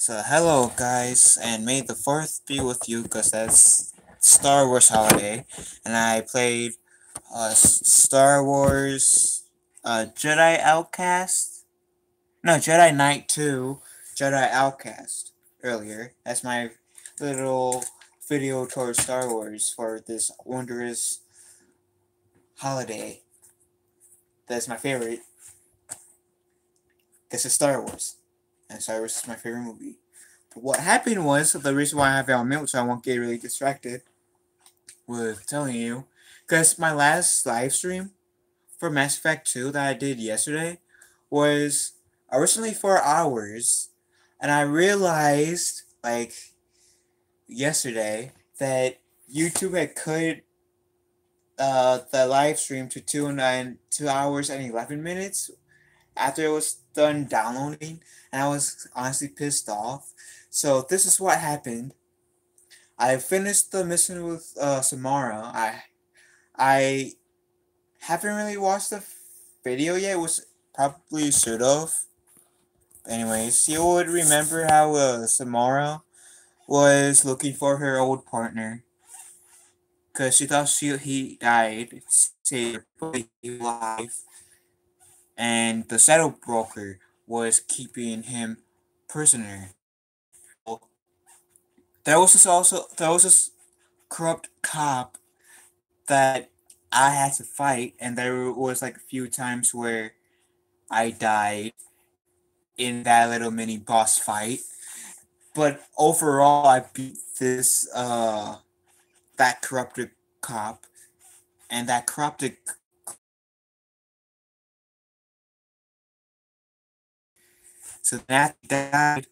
So hello guys, and may the 4th be with you, cause that's Star Wars holiday, and I played Star Wars Jedi Outcast, no Jedi Knight 2, Jedi Outcast earlier. That's my little video towards Star Wars for this wondrous holiday. That's my favorite, cause it's Star Wars, and Star Wars is my favorite movie. What happened was, the reason why I have it on mute so I won't get really distracted with telling you, because my last live stream for Mass Effect 2 that I did yesterday was originally 4 hours, and I realized, like, yesterday that YouTube had cut the live stream to 2 hours and 11 minutes after it was done downloading, and I was honestly pissed off. So this is what happened. I finished the mission with Samara. I haven't really watched the video yet. It was probably should have. Anyways, you would remember how Samara was looking for her old partner because she thought he died, saved but he alive, and the shadow broker was keeping him prisoner. There was this corrupt cop that I had to fight, and there was like a few times where I died in that little mini boss fight. But overall, I beat this that corrupted cop, and that corrupted. So that died.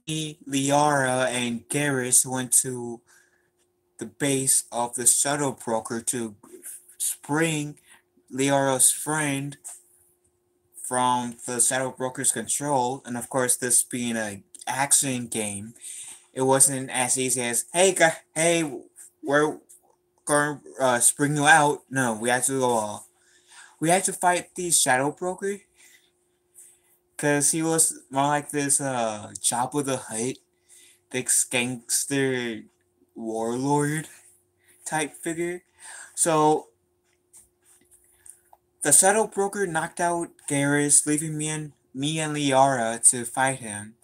Me, Liara, and Garrus went to the base of the shuttle broker to spring Liara's friend from the Shadow Broker's control, and of course, this being an action game, it wasn't as easy as hey, we're going spring you out. No, we had to fight the Shadow Broker because he was more like this Jabba the Hutt, this gangster warlord type figure. So the Shadow Broker knocked out Garrus, leaving me and Liara to fight him.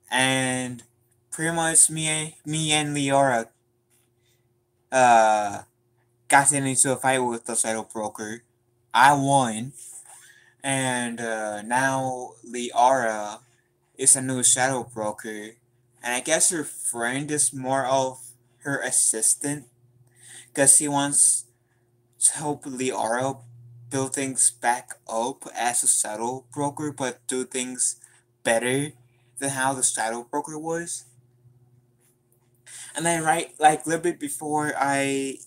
And pretty much me and Liara uh got into a fight with the Shadow Broker. I won, and now Liara is a new Shadow Broker, and I guess her friend is more of her assistant because he wants to help Liara build things back up as a Shadow Broker, but do things better than how the Shadow Broker was. And then like a little bit before I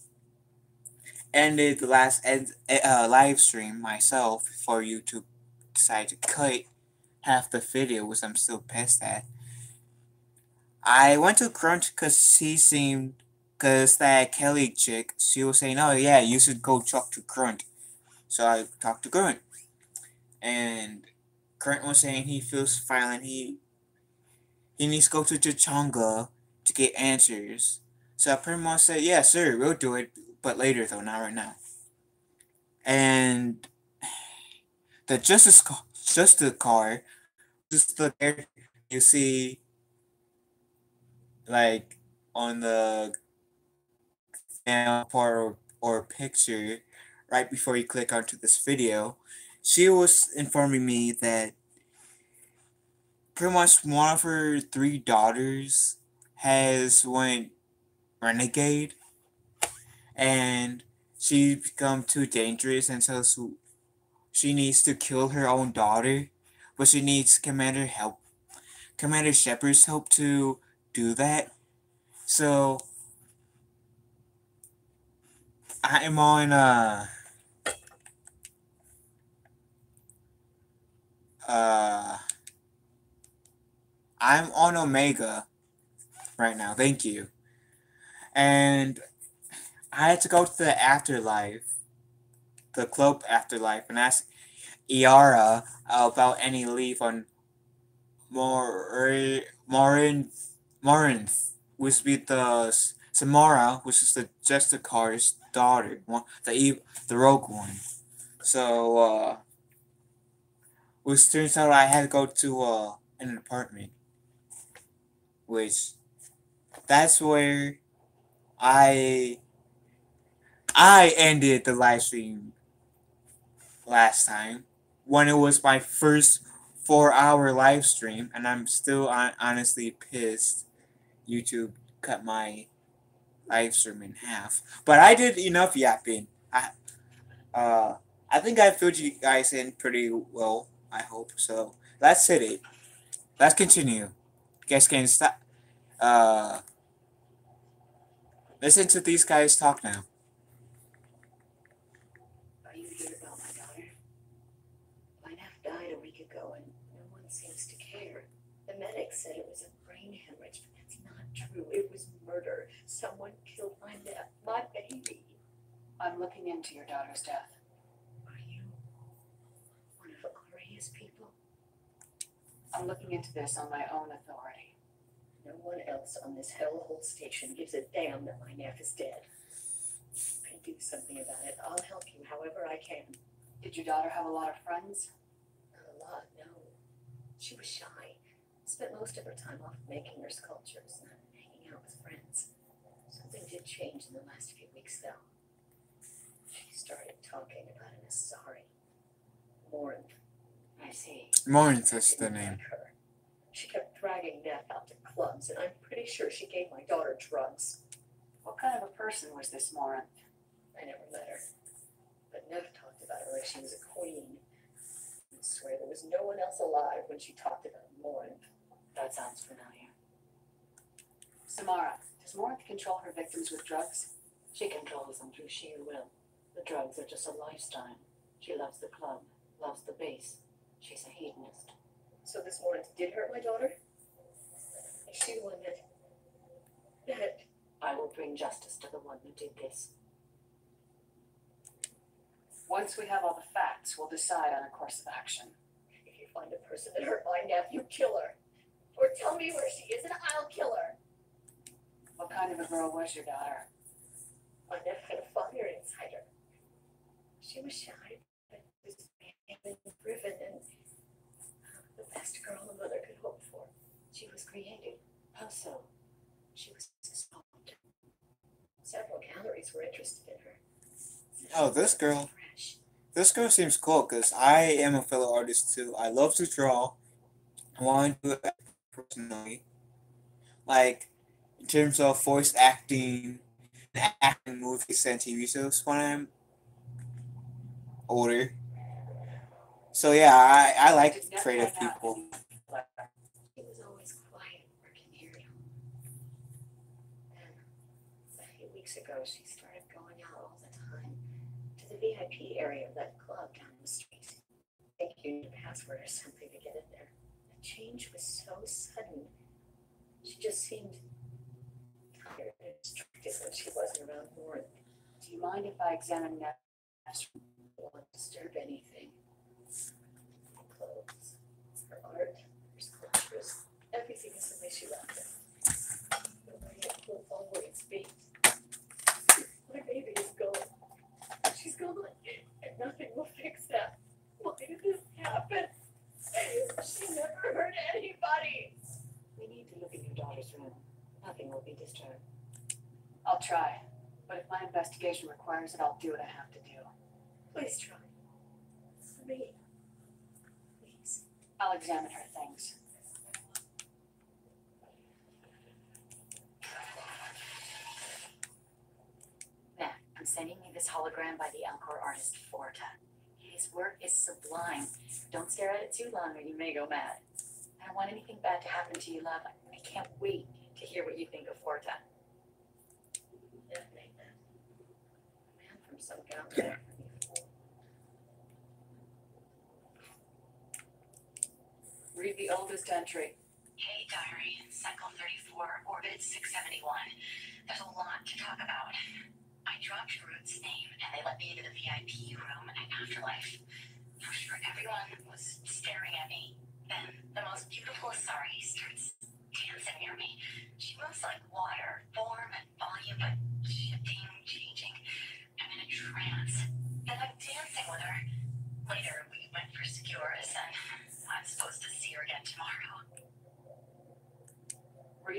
ended the last live stream myself for YouTube decided to cut half the video, which I'm still pissed at. I went to Grunt because that Kelly chick, she was saying, oh yeah, you should go talk to Grunt. So I talked to Grunt. And Grunt was saying he feels violent. He needs to go to Chachanga to get answers. So I pretty much said, yeah, sir, we'll do it, but later though, not right now. And the Justice car, just the character you see, like on the part or picture right before you click onto this video, she was informing me that pretty much one of her 3 daughters has went renegade, and she's become too dangerous, and so she needs to kill her own daughter, but she needs Commander Shepard's help to do that. So I'm on uh I'm on Omega right now. Thank you. And I had to go to the afterlife, the club afterlife, and ask Iara about any leave on Morinth, which be the Samara, which is the Justicar's daughter, the rogue one. So, which turns out I had to go to an apartment, which that's where I I ended the live stream last time when it was my first 4 hour live stream, and I'm still honestly pissed YouTube cut my live stream in half. But I did enough yapping. Uh, I think I filled you guys in pretty well. I hope so. Let's hit it. Let's continue. You guys can stop. Uh, Listen to these guys talk now. Are you here about my daughter? My nephew died a week ago and no one seems to care. The medics said it was a brain hemorrhage, but that's not true. It was murder. Someone killed my nephew, my baby. I'm looking into your daughter's death. Are you one of Aria's people? I'm looking into this on my own authority. No one else on this hellhole station gives a damn that my nephew is dead. You can do something about it. I'll help you however I can. Did your daughter have a lot of friends? Not a lot, no. She was shy. Spent most of her time off making her sculptures, not hanging out with friends. Something did change in the last few weeks, though. She started talking about an Asari. Morinth. I see. Morinth is the name. Like her. She kept dragging Neff out to clubs, and I'm pretty sure she gave my daughter drugs. What kind of a person was this Morinth? I never met her. But Neff talked about her like she was a queen. I swear there was no one else alive when she talked about Morinth. That sounds familiar. Samara, does Morinth control her victims with drugs? She controls them through sheer will. The drugs are just a lifestyle. She loves the club, loves the base. She's a hedonist. So this Morinth did hurt my daughter? Is she the one that... I will bring justice to the one who did this. Once we have all the facts, we'll decide on a course of action. If you find a person that hurt my nephew, kill her. Or tell me where she is and I'll kill her. What kind of a girl was your daughter? My nephew had a fire inside her. She was shy, but was driven and the best girl a mother could hope for. She was creative. How so? She was smart. Several galleries were interested in her. Oh, this girl. This girl seems cool because I am a fellow artist too. I love to draw. I want to do it personally. Like, in terms of voice acting, acting movies and TV shows when I'm older. So yeah, I like creative people. She was always quiet working here at home. Then, a few weeks ago, she started going out all the time to the VIP area of that club down the street. I think you need a password or something to get in there. The change was so sudden. She just seemed tired and distracted when she wasn't around Morinth. Do you mind if I examine that? I don't want to disturb anything. Her clothes, her art, her sculptures, everything is the way she left it. Nobody will always be. My baby is gone. She's gone, and nothing will fix that. Why did this happen? She never hurt anybody. We need to look in your daughter's room. Nothing will be disturbed. I'll try, but if my investigation requires it, I'll do what I have to do. Please try. For me. Please. I'll examine her things. Now, I'm sending you this hologram by the Alcor artist Forta. His work is sublime. Don't stare at it too long or you may go mad. I don't want anything bad to happen to you, love. I can't wait to hear what you think of Forta. Detonate that. Man from some gallery. Read the oldest entry. Hey, diary, cycle 34, orbit 671. There's a lot to talk about. I dropped Ruth's name and they let me into the VIP room at Afterlife. For sure, everyone was staring at me. Then the most beautiful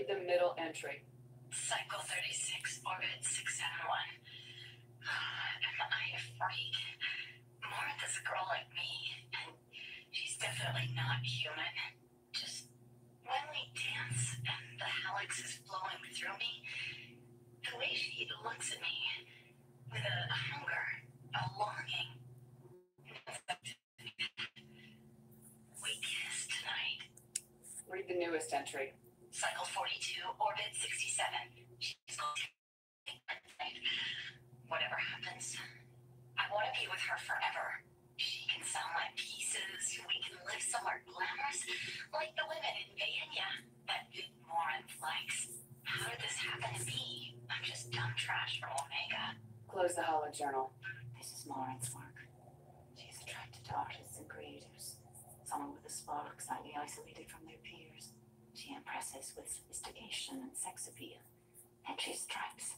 the middle entry. Cycle 36, orbit 671. Am I a freak? Martha's a girl like me, and she's definitely not human. Just when we dance and the helix is flowing through me, the way she looks at me with a hunger, a longing. We kiss tonight. Read the newest entry. Cycle 42, orbit 67. She's going to take my tonight. Whatever happens, I want to be with her forever. She can sell my pieces. We can live somewhere glamorous, like the women in Vienna that Big Morin likes. How did this happen to me? I'm just dumb trash from Omega. Close the holo journal. This is Morin's work. She's attracted to artists and creators, someone with a spark slightly isolated from their peers. She impresses with sophistication and sex appeal, and she strikes.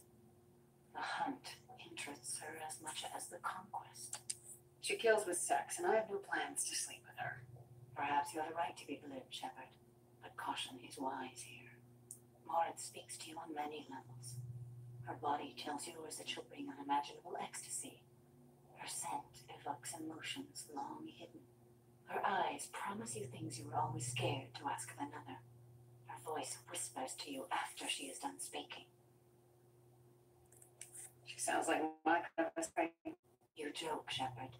The hunt interests her as much as the conquest. She kills with sex, and I have no plans to sleep with her. Perhaps you have a right to be glib, Shepard, but caution is wise here. Morin speaks to you on many levels. Her body tells yours that she'll bring unimaginable ecstasy. Her scent evokes emotions long hidden. Her eyes promise you things you were always scared to ask of another. Her voice whispers to you after she is done speaking. She sounds like my kind of a strike. You joke, Shepard,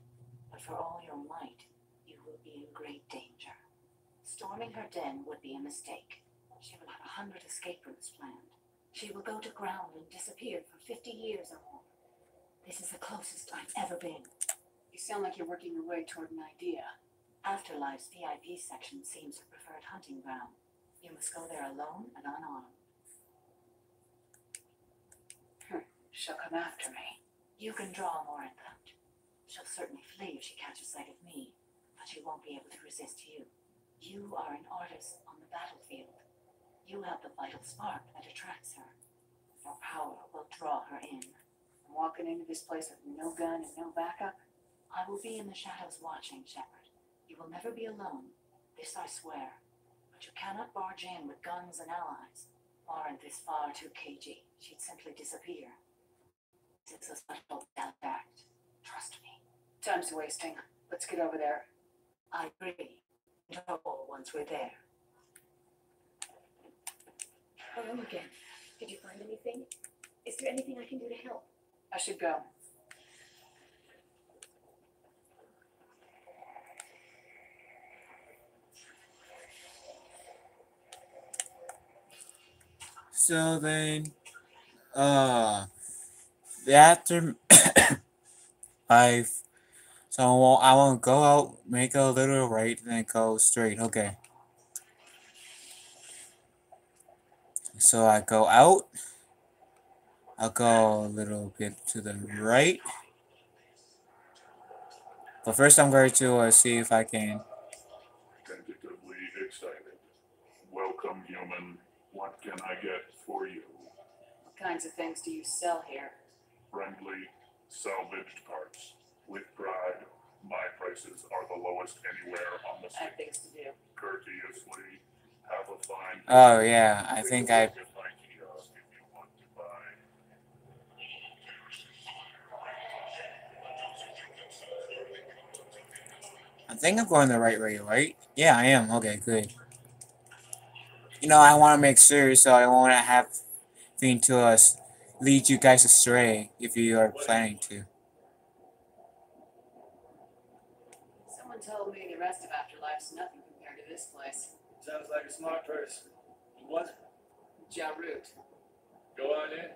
but for all your might, you will be in great danger. Storming her den would be a mistake. She will have 100 escape routes planned. She will go to ground and disappear for 50 years or more. This is the closest I've ever been. You sound like you're working your way toward an idea. Afterlife's VIP section seems her preferred hunting ground. You must go there alone and unarmed. She'll come after me. You can draw Morin out. She'll certainly flee if she catches sight of me, but she won't be able to resist you. You are an artist on the battlefield. You have the vital spark that attracts her. Your power will draw her in. I'm walking into this place with no gun and no backup. I will be in the shadows watching, Shepard. You will never be alone. This I swear. But you cannot barge in with guns and allies. Morin is far too cagey. She'd simply disappear. This is a special act. Trust me. Time's wasting. Let's get over there. I agree. Trouble once we're there. Hello again. Did you find anything? Is there anything I can do to help? I should go. So then, after so I want to go out, make a little right, and then go straight. Okay. So I go out. I'll go a little bit to the right. But first, I'm going to see if I can. Tentatively excited. Welcome, human. What can I get for you? What kinds of things do you sell here? Friendly, salvaged parts. With pride, my prices are the lowest anywhere on the I have street. things to do. Courteously, have a fine. Oh yeah, I think I. Take a look at my kiosk if you want to buy. I think I'm going the right way, right? Yeah, I am. Okay, good. You know, I want to make sure so I won't have thing to lead you guys astray if you are planning to. Someone told me the rest of Afterlife's nothing compared to this place. Sounds like a smart person. Who was it? Jarut. Go on in.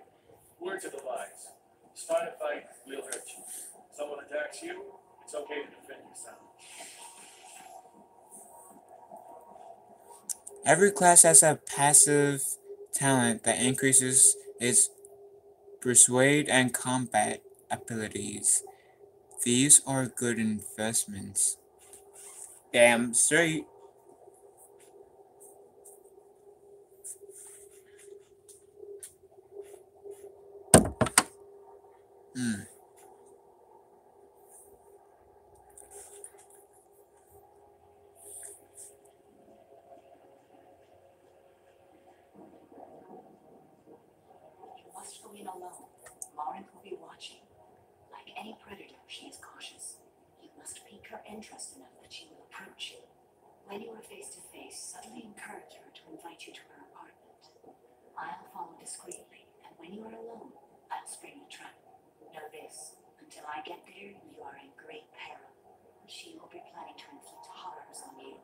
Word to the wise. Start a fight, we'll hurt you. Someone attacks you, it's okay to defend yourself. Every class has a passive talent that increases its persuade and combat abilities. These are good investments. Damn straight. interest enough that she will approach you. When you are face to face, suddenly encourage her to invite you to her apartment. I'll follow discreetly, and when you are alone, I'll spring a trap. Know this, until I get there, you are in great peril. She will be planning to inflict horrors on you.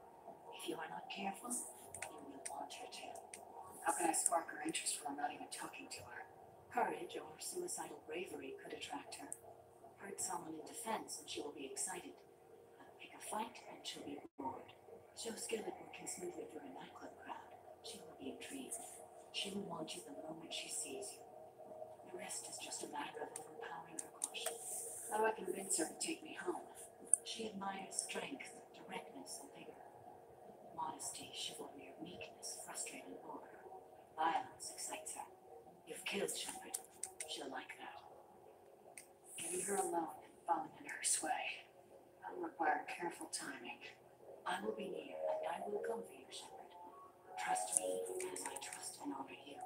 If you are not careful, you will want her to. How can I spark her interest when I'm not even talking to her? Courage or suicidal bravery could attract her. Hurt someone in defense and she will be excited. Pick a fight and she'll be bored. Show skill at working smoothly through a nightclub crowd. She will be intrigued. She will want you the moment she sees you. The rest is just a matter of overpowering her caution. How do I convince her to take me home? She admires strength, directness, and vigor. Modesty, chivalry, or meekness frustrate and bore her. Violence excites her. You've killed Shepard. She'll like that. Getting her alone and falling under her sway. That will require careful timing. I will be near, and I will come for you, Shepard. Trust me as I trust and honor you.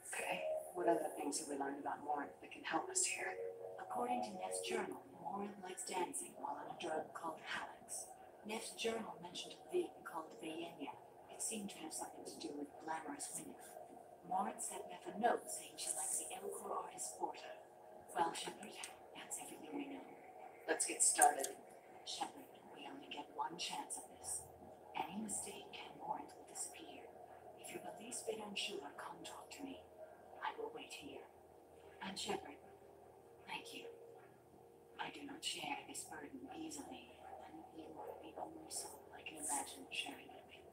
Okay, what other things have we learned about Morin that can help us here? According to Neff's journal, Morin likes dancing while on a drug called Hallex. Neff's journal mentioned a thing called Vayenya. It seemed to have something to do with glamorous women. Morin sent Neff a note saying she likes the Elcor artist Porter. Well, Shepard, that's everything we know. Let's get started. Shepard, we only get one chance at this. Any mistake and Morin will disappear. If you're the least bit unsure, come talk to me. I will wait here. And Shepard, thank you. I do not share this burden easily, and you are the only soul I can imagine sharing it with.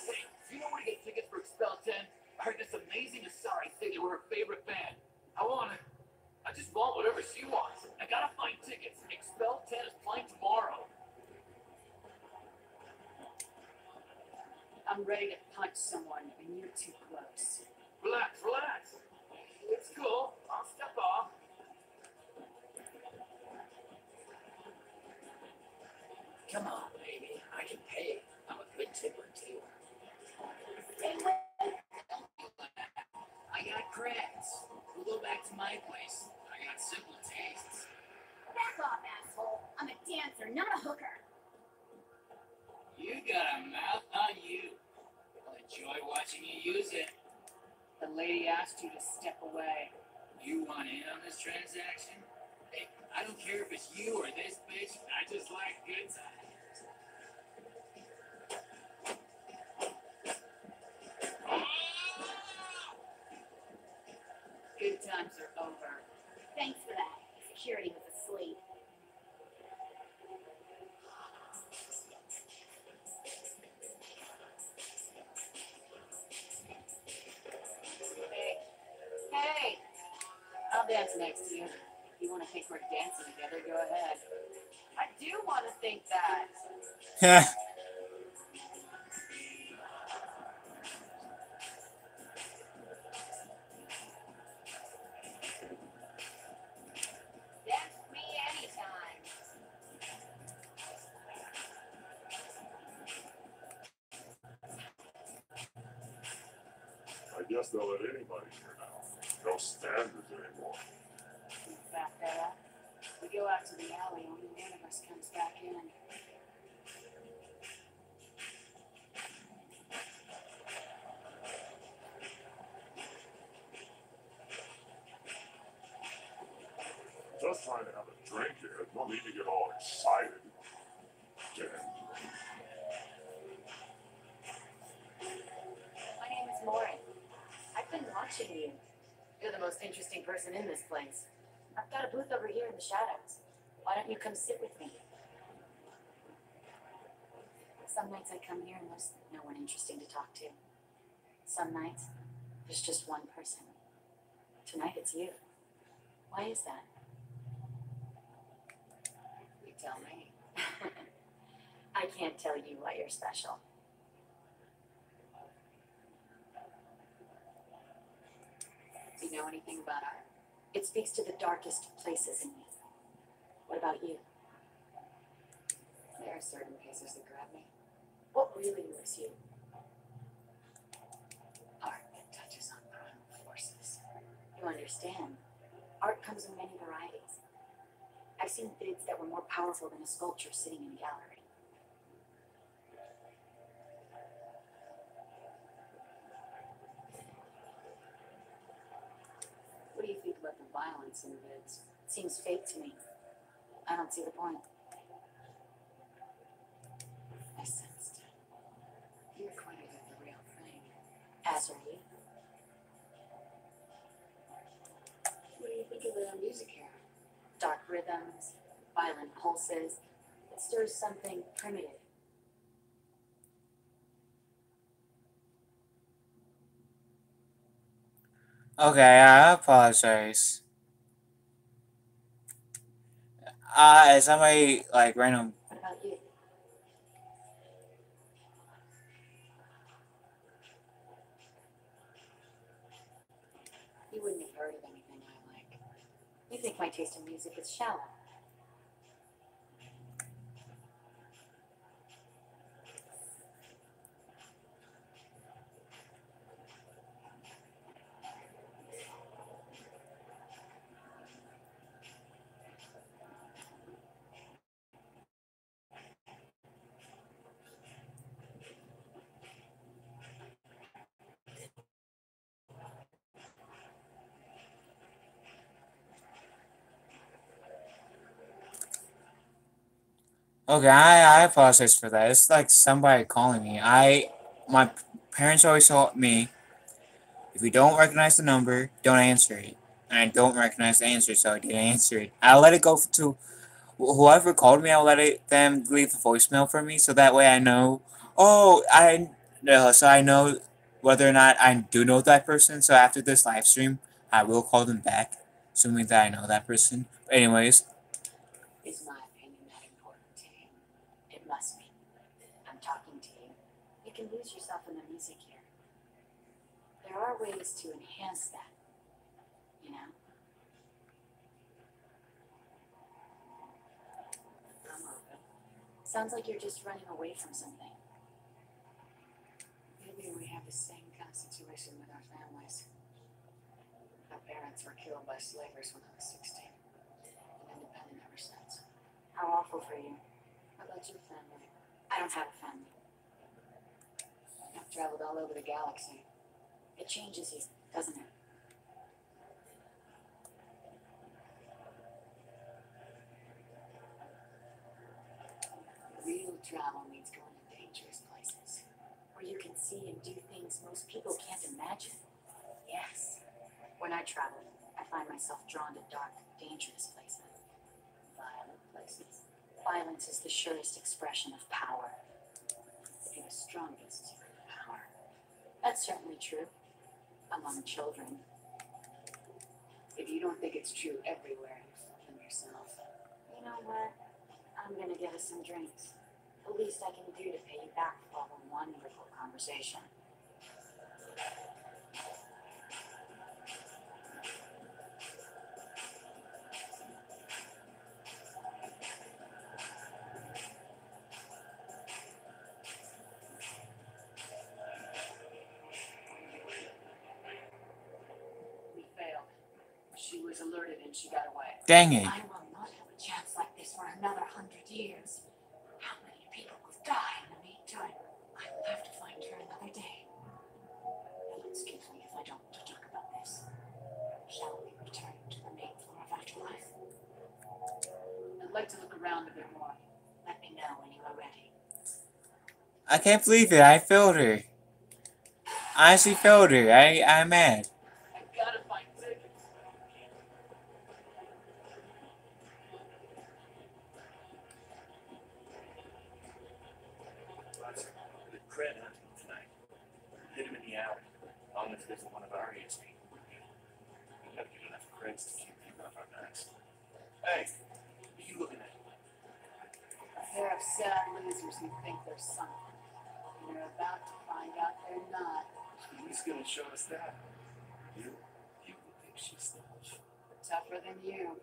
Hey, do you know where to get tickets for Expel 10? I heard this amazing Asari say they were her favorite band. I just want whatever she wants. I gotta find tickets. Expel 10 is playing tomorrow. I'm ready to punch someone and you're too close. Relax, relax. It's cool. I'll step off. Come on, baby. I can pay. I'm a good tipper, too. Stay away. Don't do that. I got crabs. We'll go back to my place. I got simple tastes. Back off, asshole. I'm a dancer, not a hooker. You got a mouth on you. I'll enjoy watching you use it. The lady asked you to step away. You want in on this transaction? Hey, I don't care if it's you or this bitch. I just like good times. Good times are over. Thanks for that. Security was asleep. Hey. Hey! I'll dance next to you. If you want to think we're dancing together, go ahead. I do want to think that. Dance with me anytime. I guess they'll let anybody here now. No standards anymore. We back that up. We go out to the alley, only one of us comes back in. Just trying to have a drink here. No need to get all excited. Damn. My name is Morin. I've been watching you. You're the most interesting person in this place. I've got a booth over here in the shadows. Why don't you come sit with me? Some nights I come here and there's no one interesting to talk to. Some nights, there's just one person. Tonight it's you. Why is that? You tell me. I can't tell you why you're special. Do you know anything about art? It speaks to the darkest places in me. What about you? There are certain pieces that grab me. Well, really moves you? Art that touches on primal forces. You understand, art comes in many varieties. I've seen bids that were more powerful than a sculpture sitting in a gallery. What do you think about the violence in bids? It seems fake to me. I don't see the point. I sensed it. You're quite a bit the real thing. As are you. What do you think of the music here? Dark rhythms, violent pulses. It stirs something primitive. Okay, I apologize. Is somebody like random? What about you? You wouldn't have heard of anything I like. You think my taste in music is shallow. Okay, I apologize for that. It's like somebody calling me. My parents always told me if you don't recognize the number, don't answer it. And I don't recognize the answer, so I didn't answer it. I let it go to whoever called me. I'll them leave a voicemail for me, so that way I know. Oh, so I know whether or not I do know that person. So after this live stream, I will call them back, assuming that I know that person. But anyways, Is my opinion that important to you? It must be. I'm talking to you. You can lose yourself in the music here. There are ways to enhance that, you know? I'm open. Sounds like you're just running away from something. Maybe we have the same kind of situation with our families. My parents were killed by slavers when I was 16. Been independent ever since. How awful for you. How about your family? I don't have a family. I've traveled all over the galaxy. It changes you, doesn't it? Real travel means going to dangerous places. Where you can see and do things most people can't imagine. Yes. When I travel, I find myself drawn to dark, dangerous places. Violent places. Violence is the surest expression of power. They're the strongest power. That's certainly true. Among children. If you don't think it's true everywhere, you're fooling yourself. You know what? I'm gonna get us some drinks. The least I can do to pay you back for all the wonderful conversation. We failed. She was alerted and she got away. dang it. I will not have a chance like this for another 100 years. How many people will die in the meantime? I will have to find her another day. You'll excuse me if I don't want to talk about this. Shall we return to the main floor of Afterlife? I'd like to look around a bit more. Let me know when you are ready. I can't believe it. I failed her. I actually failed her. I'm mad. I gotta find tickets. Roger, good cred hunting tonight. Hit him in the alley. Long as it isn't one of our age people. We gotta get enough creds to keep people off our backs. Hey, what are you looking at? A pair of sad losers who think they're something. And they're about to find out they're not. Who's gonna show us that? You will think she's tough. Tougher than you.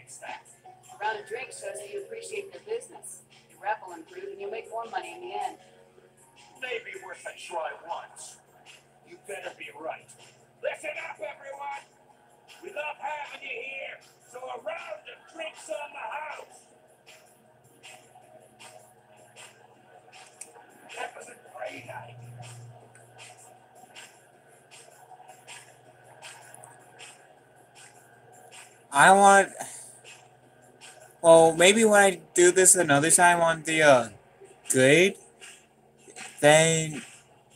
against that. A round of drinks shows that you appreciate their business. Your rep will improve and you'll make more money in the end. Maybe worth a try once. You better be right. Listen up, everyone! We love having you here, so a round of drinks on the house! That was a great idea. I want. Well, maybe when I do this another time on the good, then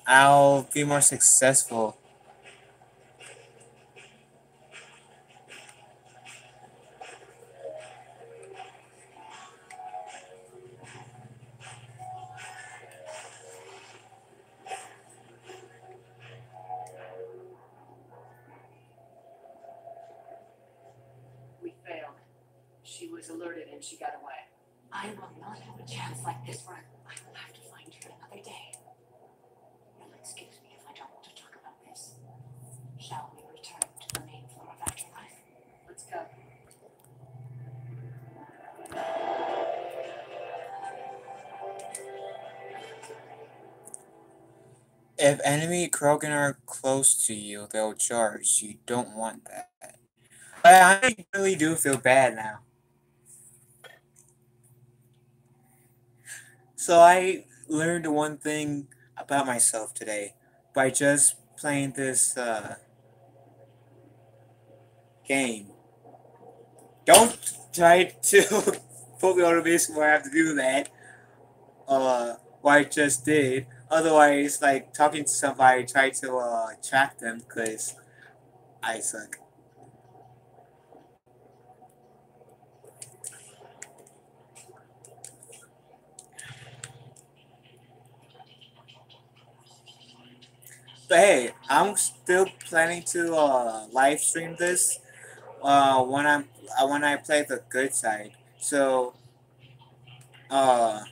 I'll be more successful. We failed. She was alerted and she got away. I will not have a chance like this run. I will have to find her another day. You'll excuse me if I don't want to talk about this. Shall we return to the main floor of Afterlife? Let's go. If enemy Krogan are close to you, they'll charge. You don't want that. But I really do feel bad now. So I learned one thing about myself today by just playing this game. Don't try to put me on a mission where I have to do that. What I just did. Otherwise, like talking to somebody, try to track them because I suck. But hey, I'm still planning to live stream this when I play the good side. So uh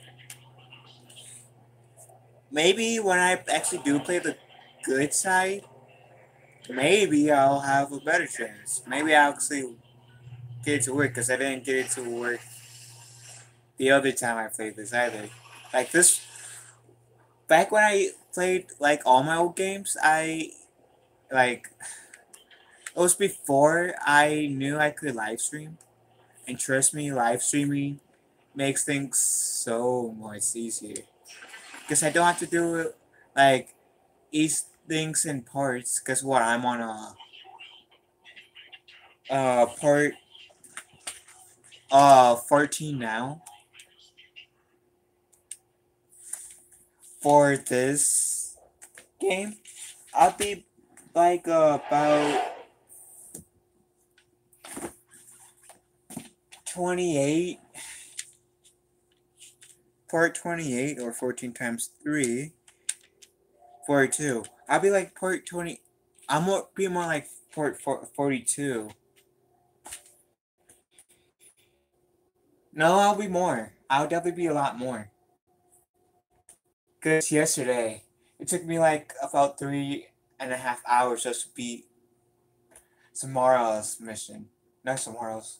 maybe when I actually do play the good side, maybe I'll have a better chance. Maybe I'll actually get it to work because I didn't get it to work the other time I played this either. Like this, back when I played like all my old games, I like it was before I knew I could live stream. And trust me, live streaming makes things so much easier because I don't have to do it like each things in parts. Because what I'm on a part 14 now for this game. I'll be like about 28, part 28 or 14 times 3, 42. I'll be like part 20. I'm more be more like part 42. No, I'll be more. I'll definitely be a lot more. Because yesterday, it took me like about 3.5 hours just to beat Samara's mission. Not Samara's.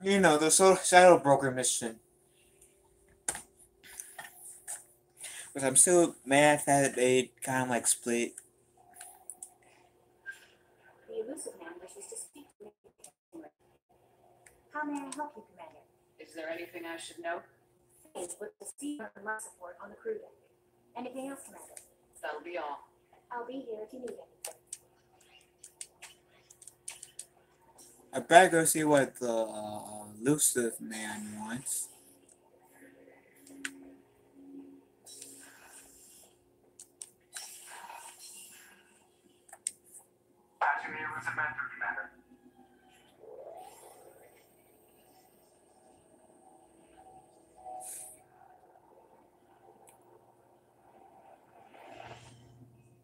You know, the Shadow Broker mission. Because I'm still mad that they kind of like split. The elusive man wishes to speak to me. How may I help you, Commander? Is there anything I should know? Please, with the steamer and life support on the crew deck. Anything else, Commander? That'll be all. I'll be here if you need anything. I better go see what the elusive man wants. Patching the elusive man through, Commander.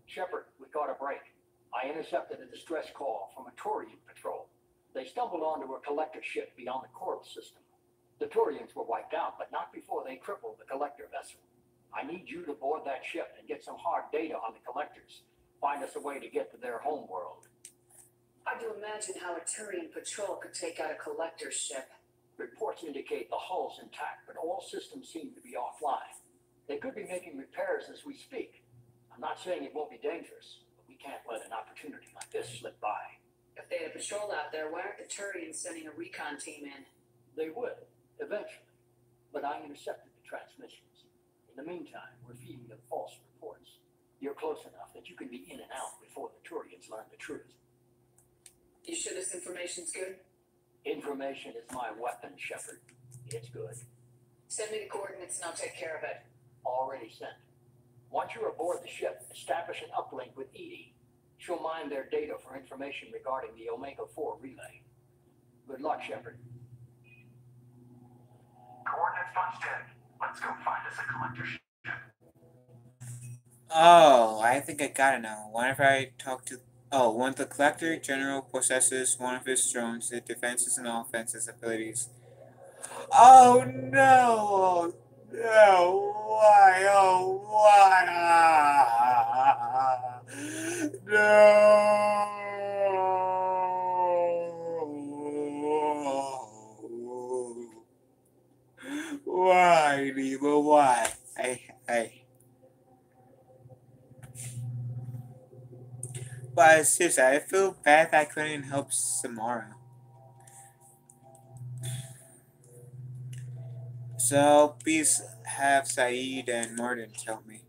Shepard, we caught a break. I intercepted a distress call from a Turian patrol. They stumbled onto a collector ship beyond the coral system. The Turians were wiped out, but not before they crippled the collector vessel. I need you to board that ship and get some hard data on the collectors. Find us a way to get to their home world. imagine how a Turian patrol could take out a collector's ship. Reports indicate the hull's intact, but all systems seem to be offline. They could be making repairs as we speak. I'm not saying it won't be dangerous, but we can't let an opportunity like this slip by. If they had a patrol out there, why aren't the Turians sending a recon team in? They would, eventually. But I intercepted the transmissions. In the meantime, we're feeding them false reports. You're close enough that you can be in and out before the Turians learn the truth. You sure this information's good? Information is my weapon, Shepard. It's good. Send me the coordinates and I'll take care of it. Already sent. Once you're aboard the ship, establish an uplink with Edie. She'll mine their data for information regarding the Omega-4 relay. Good luck, Shepard. Coordinates punched in. Let's go find us a collector ship. Oh, I think I got it now. Whenever I talk to... Oh, when the Collector General possesses one of his drones, it defenses and offenses abilities. Oh no! No! Why? Oh, why? No! Why, Nemo? Why? But seriously, I feel bad that I couldn't help Samara. So please have Saeed and Martin tell me.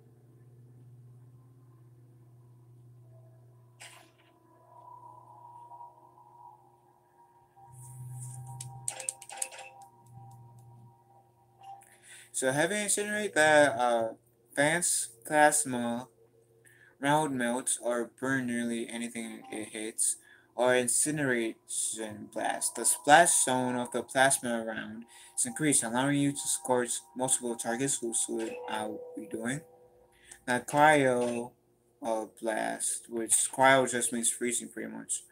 So heavy incinerate the advanced plasma round melts or burn nearly anything it hits, or incineration blast. The splash zone of the plasma round is increased, allowing you to scorch multiple targets. Who's what I'll be doing. Now cryo blast, which cryo just means freezing pretty much.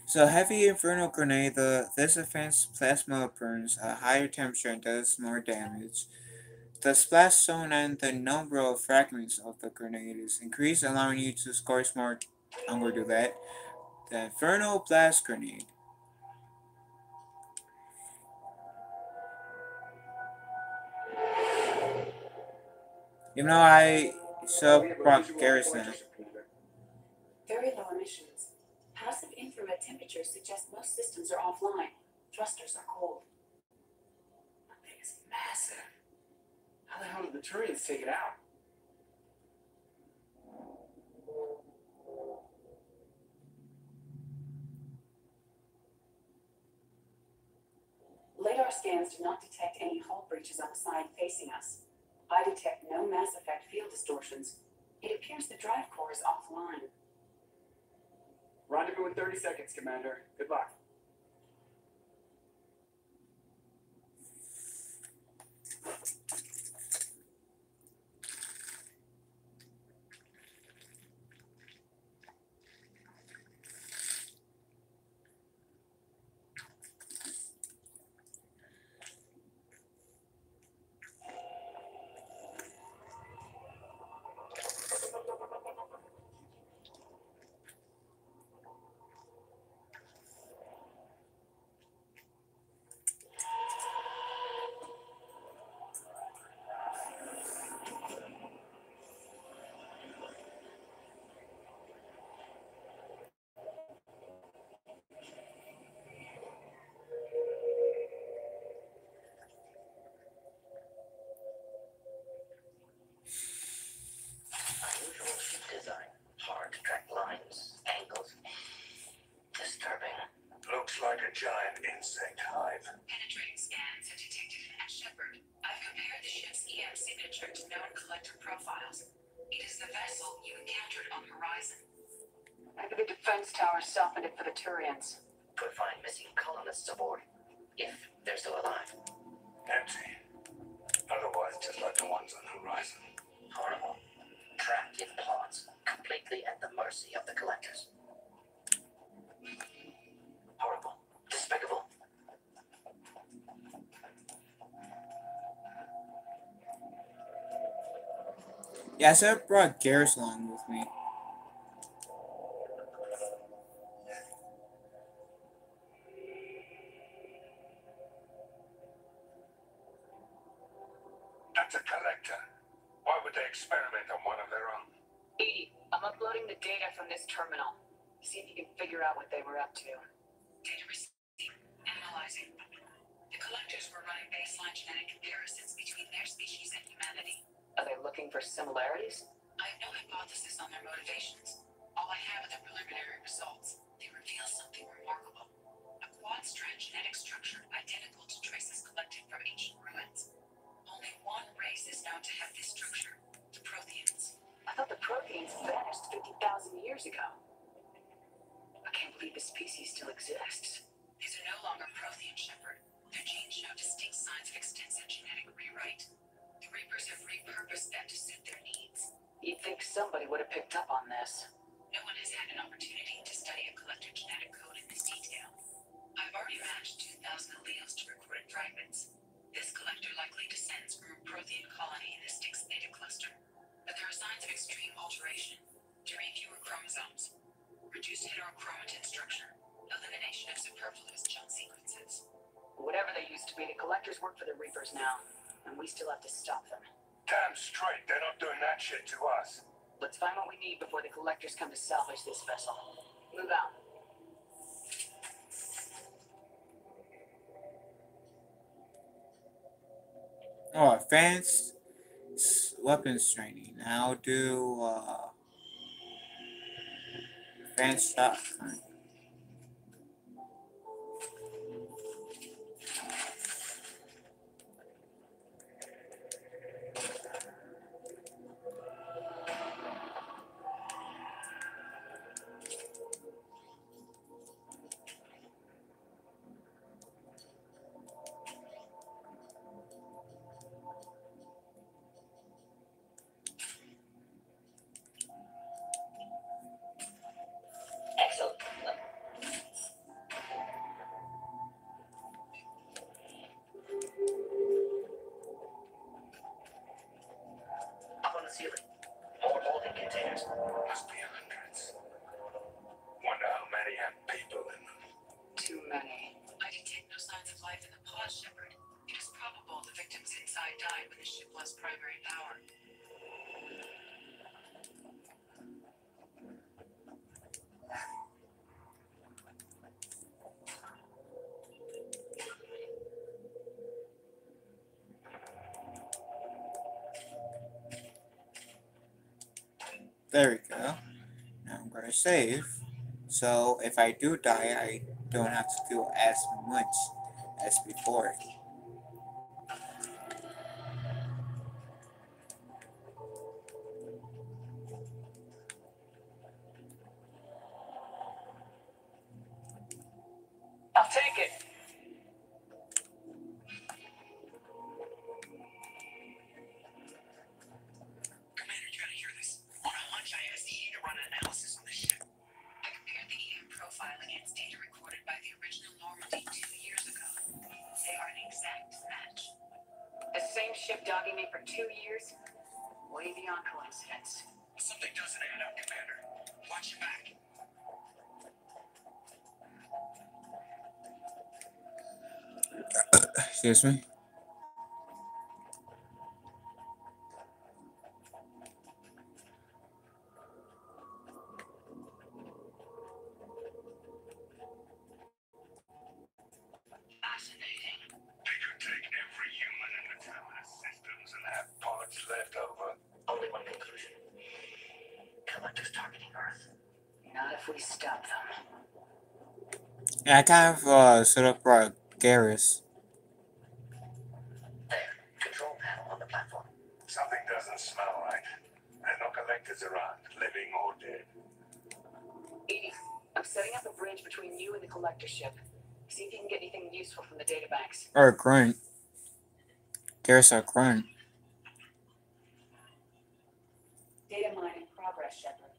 So heavy inferno grenade, this advanced plasma burns a higher temperature and does more damage. The splash zone and the number of fragments of the grenade is increased, allowing you to scorch more. I'm going to do that. The inferno blast grenade. Even though I sub Garrison. Very low emissions. Passive infrared temperatures suggest most systems are offline. Thrusters are cold. That thing is massive. How the hell did the Turians take it out? Radar scans do not detect any hull breaches on the side facing us. I detect no mass effect field distortions. It appears the drive core is offline. Rendezvous in 30 seconds, Commander. Good luck. Unusual ship design. Hard to track lines, angles. Disturbing. Looks like a giant insect hive. Penetrating scans have detected it at Shepard. I've compared the ship's EM signature to known collector profiles. It is the vessel you encountered on Horizon. Maybe the defense tower softened it for the Turians. Could find missing colonists aboard, if they're still alive. Empty. Otherwise, just like the ones on Horizon. Horrible. Trapped in plots, completely at the mercy of the collectors. Horrible. Despicable. Yeah, I should have brought Garrus along with me. That's a collector. Why would they experiment on one of their own? Edie, I'm uploading the data from this terminal. See if you can figure out what they were up to. Data received. Analyzing. The collectors were running baseline genetic comparisons between their species and humanity. Are they looking for similarities? I have no hypothesis on their motivations. All I have are the preliminary results. They reveal something remarkable. A quad-strand genetic structure identical to traces collected from ancient ruins. Only one race is known to have this structure, the Protheans. I thought the Protheans vanished 50,000 years ago. I can't believe the species still exists. These are no longer Prothean, Shepard. Their genes show distinct signs of extensive genetic rewrite. The Reapers have repurposed them to suit their needs. You'd think somebody would have picked up on this. No one has had an opportunity to study a collector genetic code in this detail. I've already matched 2,000 alleles to recorded fragments. This collector likely descends from a Prothean colony in the Styx Theta cluster. But there are signs of extreme alteration. Terrain fewer chromosomes. Reduced heterochromatin structure. Elimination of superfluous junk sequences. Whatever they used to be, the collectors work for the Reapers now. And we still have to stop them. Damn straight, they're not doing that shit to us. Let's find what we need before the collectors come to salvage this vessel. Move out. Oh, advanced weapons training. Now do advanced shotgun. Excellent. Up on the ceiling. More holding containers. Must be hundreds. Wonder how many have people in them. Too many. I detect no signs of life in the pod, Shepard. It is probable the victims inside died when the ship lost primary power. There we go. Now I'm gonna save. So if I do die, I don't have to do as much as before. I'll take it. Commander, you gotta hear this. On a hunch, I asked EA to run an analysis on the ship. I compared the EM profile against data recorded by the original Normandy 2 years ago. They are an exact match. The same ship dogging me for 2 years? Way beyond coincidence. Something doesn't add up, Commander. Watch your back. Excuse me. Fascinating. They could take every human in the terminus systems and have parts left over. Only one conclusion. Collectors targeting Earth. Not if we stop them. Yeah, I kind of sort of brought Garrus. There. Control panel on the platform. Something doesn't smell right. There's no collectors around, living or dead. Edie, I'm setting up a bridge between you and the collector ship. See if you can get anything useful from the databanks. Or a grunt. Garrus or grunt. Data mine in progress, Shepard.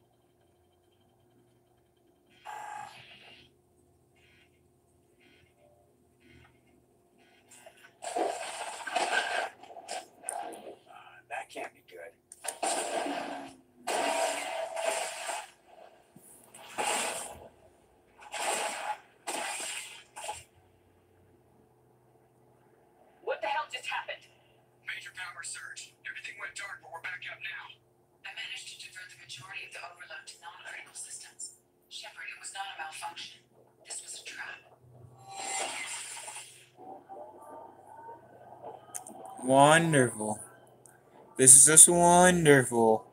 That can't be good. power surge. Everything went dark, but we're back up now. I managed to divert the majority of the overload to non-critical systems. Shepard, it was not a malfunction. This was a trap. Wonderful. This is just wonderful.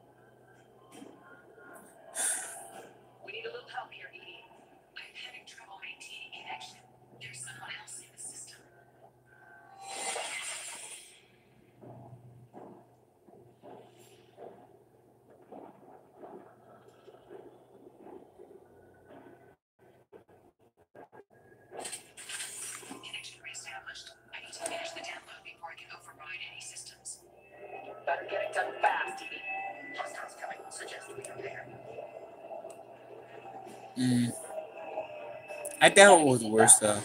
We need a little help here, Edie. I'm having trouble maintaining connection. There's someone else in the system. Connection reestablished. I need to finish the download before I can override any systems. Better get it done fast, Edie. Hostiles coming. Suggest we prepare. I doubt it was worse though.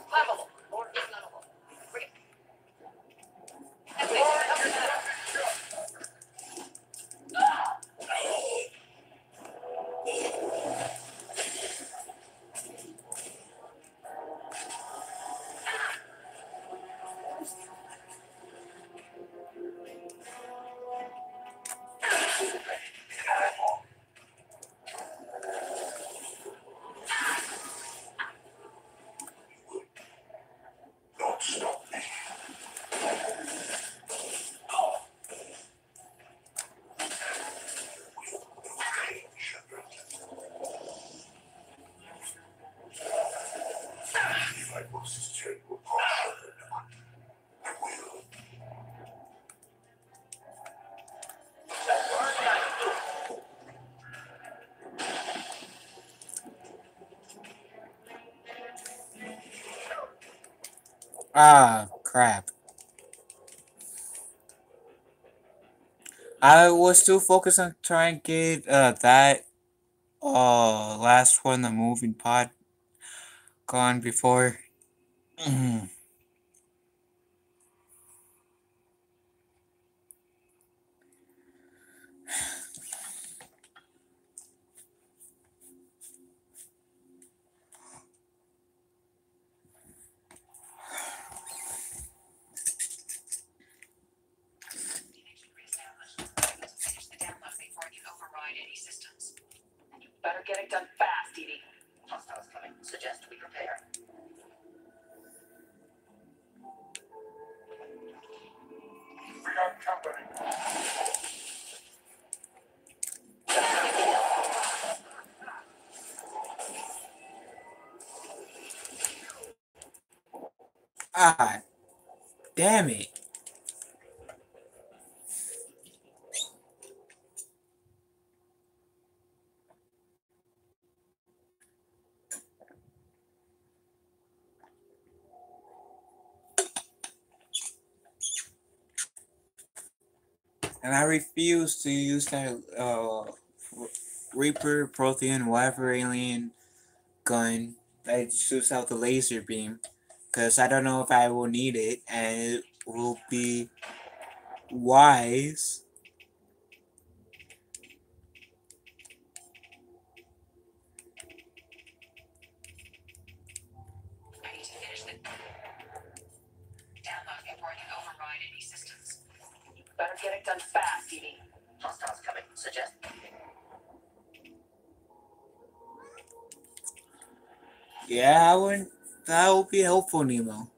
Flammable or inflammable. Bring it. Don't stop me. Shepard. My boss's chain will crush her. I will. Ah, crap. I was too focused on trying to get that last one, the moving pod, gone before. Connection reestablished. I need to finish the download before I can override any systems. Better get it done fast, Edie. Hostiles coming. Suggest we prepare. We got company. Ah, damn it. And I refuse to use that Reaper, Prothean, whatever alien gun that shoots out the laser beam. Because I don't know if I will need it, and it will be wise. I need to finish the download before I can override any systems. Better get it done fast, Edie. Hostiles coming. Suggest. Yeah, that would be helpful, Nemo.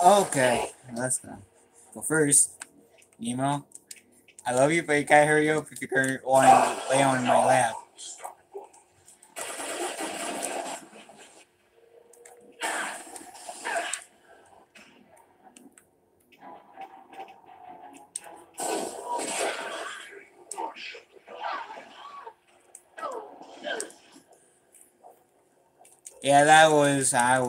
Okay, let's go. But first, Nemo, I love you, but you gotta hurry up if you're going to lay on my lap. Yeah, I was. I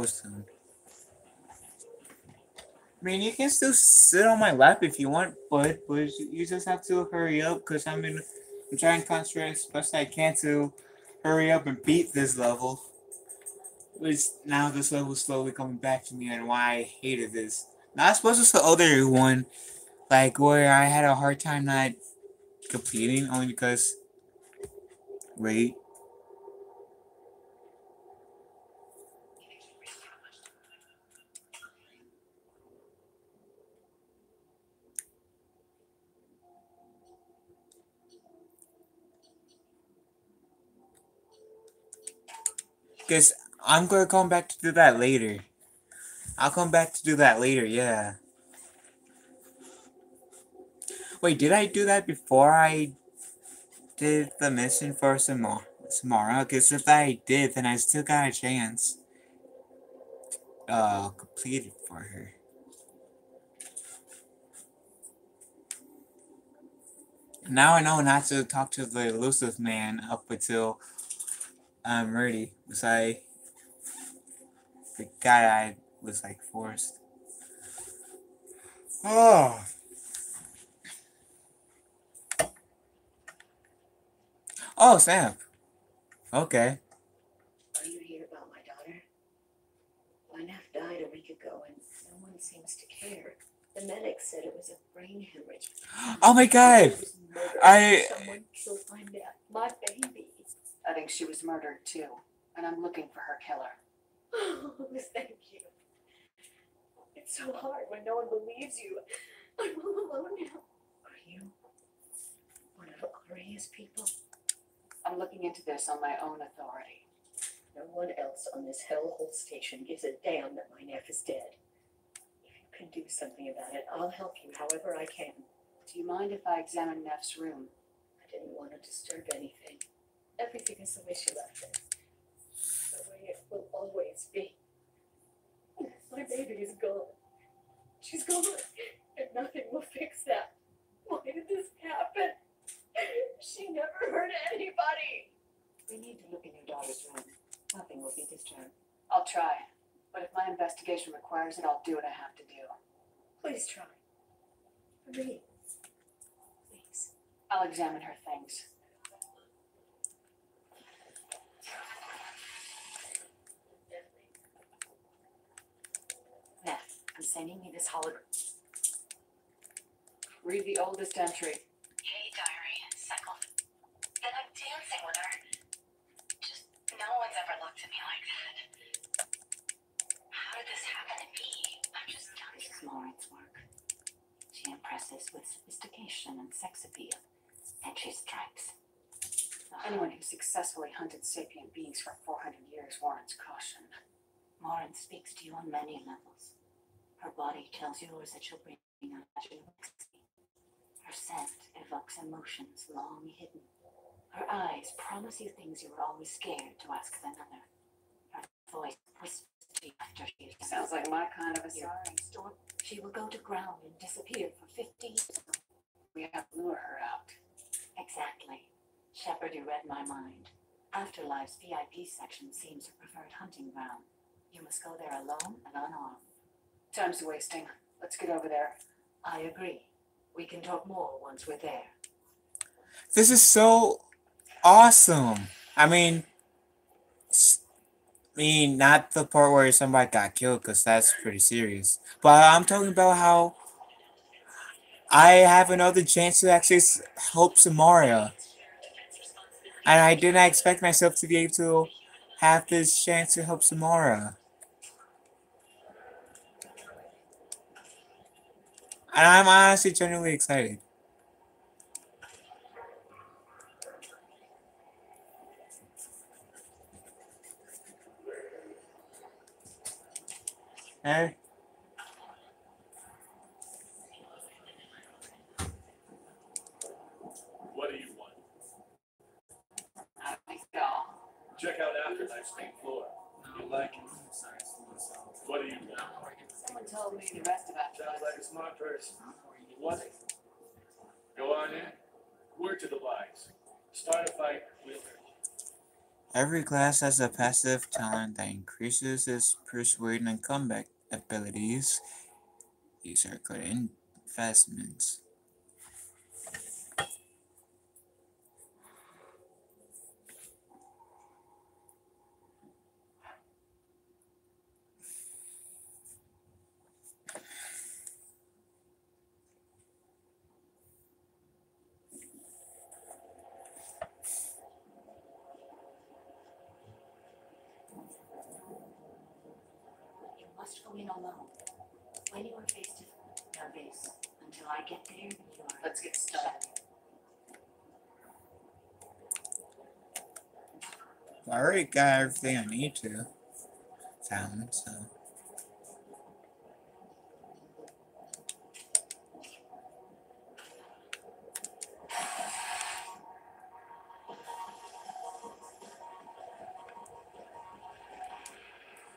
mean, you can still sit on my lap if you want, but you just have to hurry up because I'm trying to concentrate as best I can to hurry up and beat this level. Which now this level is slowly coming back to me and why I hated this. Not supposed to the other one, like where I had a hard time not completing only because. Wait. Because I'm going to come back to do that later. I'll come back to do that later, yeah. Wait, did I do that before I did the mission for Samara? Because if I did, then I still got a chance. Completed for her. Now I know not to talk to the elusive man up until I'm ready. Because I forgot I was like forced. Oh. Oh, Sam. Okay. Are you here about my daughter? My nephew died a week ago and no one seems to care. The medic said it was a brain hemorrhage. Oh my god! Someone killed my baby. I think she was murdered too, and I'm looking for her killer. Oh, thank you. It's so hard when no one believes you. I'm all alone now. Are you one of Aria's people? I'm looking into this on my own authority. No one else on this hellhole station gives a damn that my nephew is dead. If you can do something about it, I'll help you however I can. Do you mind if I examine Neff's room? I didn't want to disturb anything. Everything is the way she left it. The way it will always be. My baby is gone. She's gone, and nothing will fix that. Why did this happen? She never hurt anybody. We need to look in your daughter's room. Nothing will be disturbed. I'll try, but if my investigation requires it, I'll do what I have to do. Please try. For me. Please. I'll examine her things. Neff, I'm sending you this hologram. Read the oldest entry. Hey, diary, Cycle. And I'm dancing with her. Just no one's ever looked at me like that. How did this happen to me? I'm just done. This is Lauren's work. She impresses with sophistication and sex appeal, and she strikes. Anyone who successfully hunted sapient beings for 400 years warrants caution. Lauren speaks to you on many levels. Her body tells yours that she'll bring unimaginable ecstasy. Her scent evokes emotions long hidden. Her eyes promise you things you were always scared to ask of another. Her voice whispers to you after she is Sounds like my kind of a sorry. She will go to ground and disappear for 50 years. We have to lure her out. Exactly. Shepard, you read my mind. Afterlife's VIP section seems her preferred hunting ground. You must go there alone and unarmed. Time's wasting. Let's get over there. I agree. We can talk more once we're there. This is so awesome. I mean, not the part where somebody got killed, because that's pretty serious. But I'm talking about how I have another chance to actually help Samara. And I did not expect myself to be able to have this chance to help Samara. And I'm honestly genuinely excited. Hey. told me the rest about you. Sounds like a smart person. Was it? Go on in. Word to the wise. Start a fight, we'll hurt you. Every class has a passive talent that increases its persuasion and combat abilities. These are good investments. You must go in alone. When you are face to face, until I get there, you are. Let's get started. I already got everything I need to. Found, so.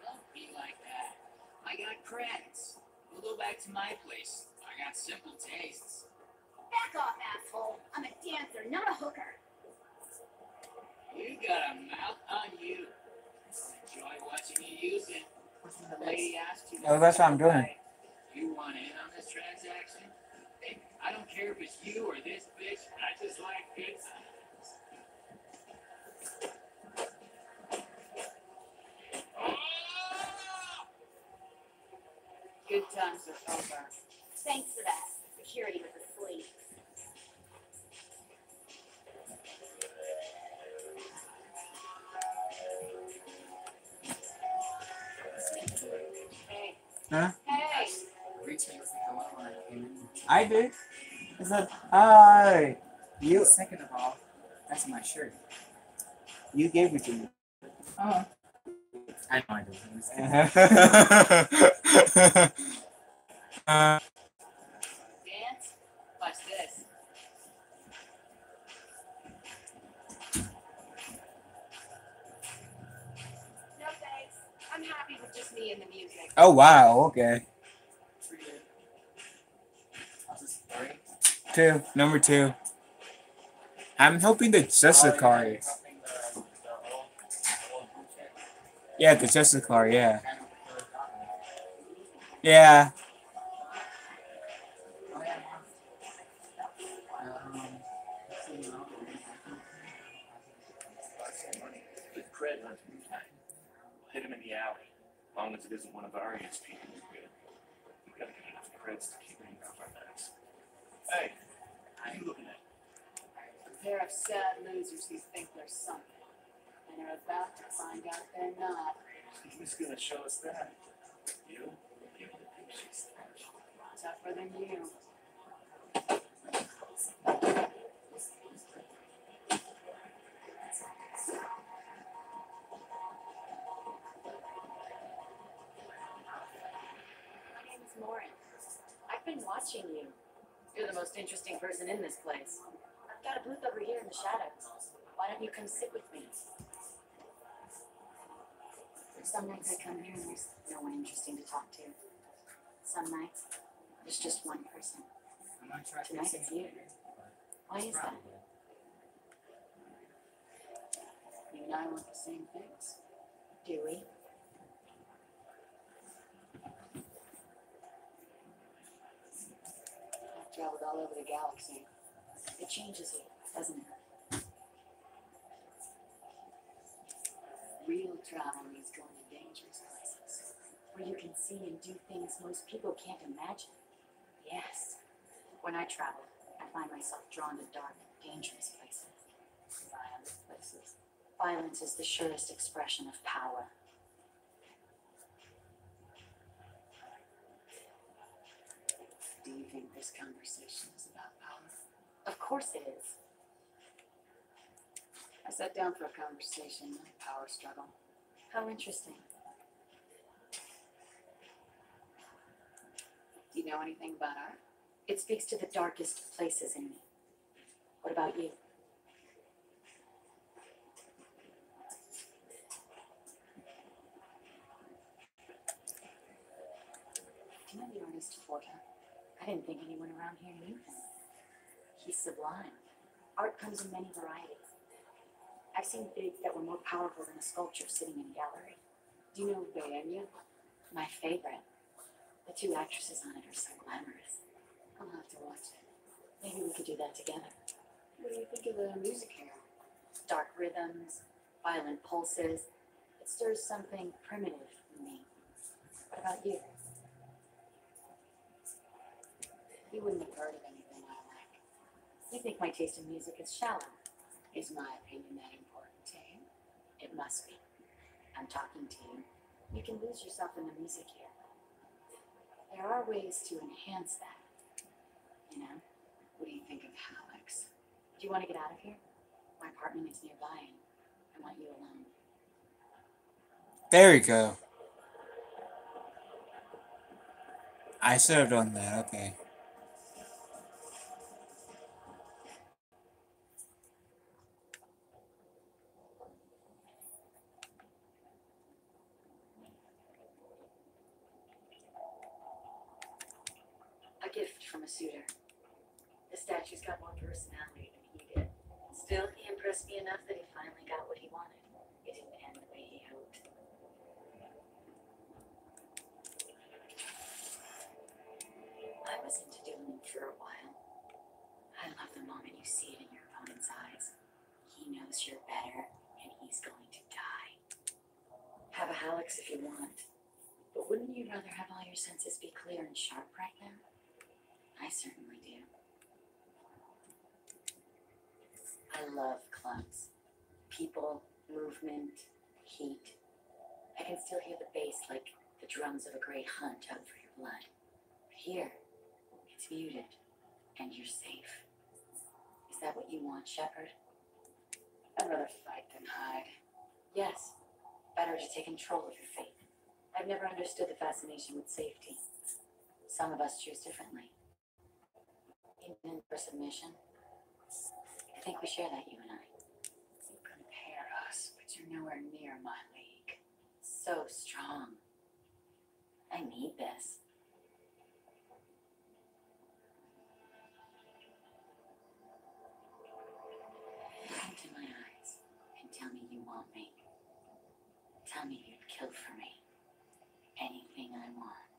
Don't be like that. I got credits. We'll go back to my place. I got simple tastes. Back off, asshole. I'm a dancer, not a hooker. You got a mouth on you. Enjoy watching you use it. The lady asked you. Oh, that's what I'm doing. You want in on this transaction? Hey, I don't care if it's you or this bitch. I just like pizza. Good times are over. Thanks for that. Security was asleep. Hey. Huh? Hey. Reached me with a hello when I came in. I did. I said, hi. You. Second of all, that's my shirt. You gave it to me. Oh. I know I did. Dance? Watch this. No thanks. I'm happy with just me and the music. Oh, wow. Okay. Two. Number two. I'm hoping the Jessica card. Yeah, the Jessica card, yeah. Yeah. With cred, we'll hit him in the alley. As long as it isn't one of our ESP, we're good. We've got to get enough creds to keep hanging off our backs. Hey, how you looking at? A pair of sad losers who think they're something. And are about to find out they're not. Who's gonna show us that? You? You think she's Tougher than you. My name is Lauren. I've been watching you. You're the most interesting person in this place. I've got a booth over here in the shadows. Why don't you come sit with me? Some nights I come here and there's no one interesting to talk to. Some nights, there's just one person. Tonight it's you. Why is that? You and I want the same things. Do we? I've traveled all over the galaxy. It changes you, doesn't it? Real travel means going to dangerous places. Where you can see and do things most people can't imagine. Yes. When I travel, I find myself drawn to dark, dangerous places. Violent places. Violence is the surest expression of power. Do you think this conversation is about power? Of course it is. I sat down for a conversation, not a power struggle. How interesting. Do you know anything about art? It speaks to the darkest places in me. What about you? you know the artist Forta? I didn't think anyone around here knew him. He's sublime. Art comes in many varieties. I've seen bids that were more powerful than a sculpture sitting in a gallery. Do you know Vanya? My favorite. The two actresses on it are so glamorous. I'll have to watch it. Maybe we could do that together. What do you think of the music here? Dark rhythms, violent pulses. It stirs something primitive in me. What about you? You wouldn't have heard of anything I like. You think my taste in music is shallow. Is my opinion that important to you? It must be. I'm talking to you. You can lose yourself in the music here. There are ways to enhance that. You know? What do you think of Alex? Do you want to get out of here? My apartment is nearby and I want you alone. There we go. I should have done that, okay. A gift from a suitor. The statue's got more personality than he did. Still, he impressed me enough that he finally got what he wanted. It didn't end the way he hoped. I was into dueling for a while. I love the moment you see it in your opponent's eyes. He knows you're better, and he's going to die. Have a Hallex if you want, but wouldn't you rather have all your senses be clear and sharp right now? I certainly do. I love clubs. People, movement, heat. I can still hear the bass like the drums of a great hunt out for your blood. But here, it's muted, and you're safe. Is that what you want, Shepard? I'd rather fight than hide. Yes. Better to take control of your fate. I've never understood the fascination with safety. Some of us choose differently. Even for submission. I think we share that, you and I. You compare us, but you're nowhere near my league. So strong. I need this. Look into my eyes and tell me you want me. Tell me you'd kill for me. Anything I want.